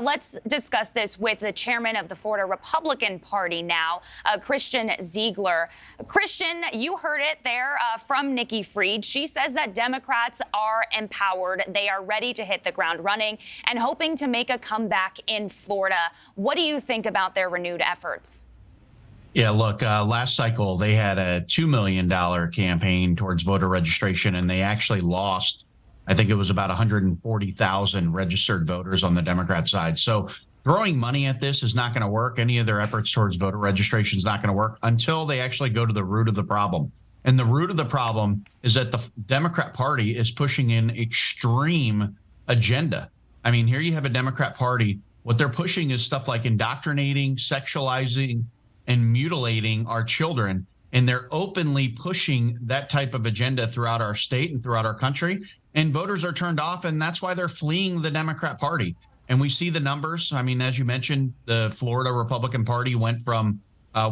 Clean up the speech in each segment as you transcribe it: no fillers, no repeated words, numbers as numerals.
Let's discuss this with the chairman of the Florida Republican Party now, Christian Ziegler. Christian, you heard it there from Nikki Fried. She says that Democrats are empowered. They are ready to hit the ground running and hoping to make a comeback in Florida. What do you think about their renewed efforts? Yeah, look, last cycle, they had a $2 million campaign towards voter registration, and they actually lost, I think it was about 140,000 registered voters on the Democrat side. So throwing money at this is not going to work. Any of their efforts towards voter registration is not going to work until they actually go to the root of the problem. And the root of the problem is that the Democrat Party is pushing an extreme agenda. I mean, here you have a Democrat Party. What they're pushing is stuff like indoctrinating, sexualizing, and mutilating our children. And they're openly pushing that type of agenda throughout our state and throughout our country. And voters are turned off, and that's why they're fleeing the Democrat Party. And we see the numbers. I mean, as you mentioned, the Florida Republican Party went from,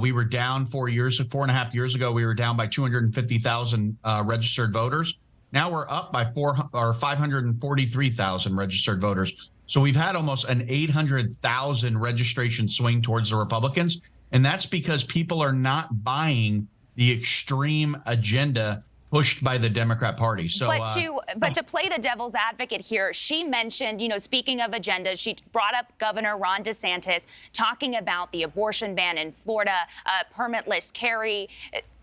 we were down 4.5 years ago, we were down by 250,000 registered voters. Now we're up by 543,000 registered voters. So we've had almost an 800,000 registration swing towards the Republicans. And that's because people are not buying the extreme agenda pushed by the Democrat Party. So, but to play the devil's advocate here, she mentioned, speaking of agendas, she brought up Governor Ron DeSantis talking about the abortion ban in Florida, permitless carry.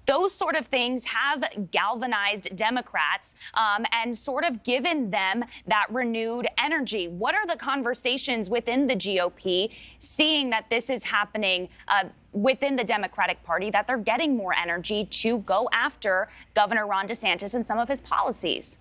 Those sort of things have galvanized Democrats and sort of given them that renewed energy. What are the conversations within the GOP, seeing that this is happening within the Democratic Party, that they're getting more energy to go after Governor Ron DeSantis and some of his policies?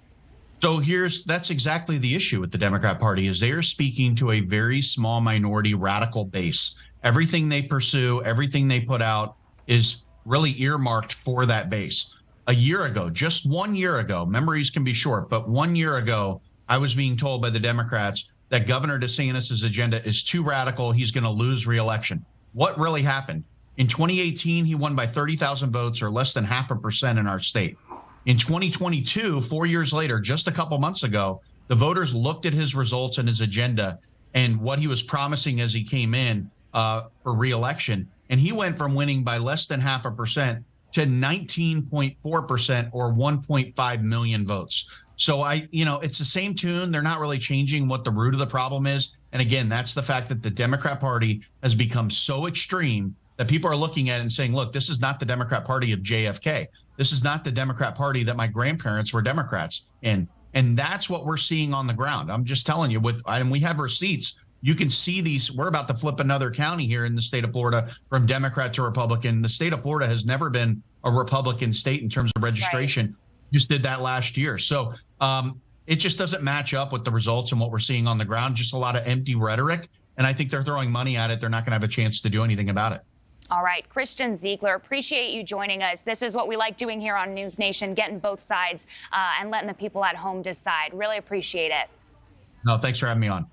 So that's exactly the issue with the Democrat Party, is they are speaking to a very small minority radical base. Everything they pursue, everything they put out is really earmarked for that base. A year ago, just 1 year ago, memories can be short, but 1 year ago, I was being told by the Democrats that Governor DeSantis' agenda is too radical. He's going to lose re-election. What really happened? In 2018, he won by 30,000 votes, or less than 0.5% in our state. In 2022, 4 years later, just a couple months ago, the voters looked at his results and his agenda and what he was promising as he came in for re-election. And he went from winning by less than 0.5% to 19.4%, or 1.5 million votes. So it's the same tune. They're not really changing what the root of the problem is. And again, that's the fact that the Democrat Party has become so extreme that people are looking at it and saying, look, this is not the Democrat Party of JFK. This is not the Democrat Party that my grandparents were Democrats in. And that's what we're seeing on the ground. I'm just telling you, and we have receipts. You can see these. We're about to flip another county here in the state of Florida from Democrat to Republican. The state of Florida has never been a Republican state in terms of registration. Right. Just did that last year. So it just doesn't match up with the results and what we're seeing on the ground. Just a lot of empty rhetoric. And I think they're throwing money at it. They're not going to have a chance to do anything about it. All right. Christian Ziegler, appreciate you joining us. This is what we like doing here on NewsNation, getting both sides and letting the people at home decide. Really appreciate it. No, thanks for having me on.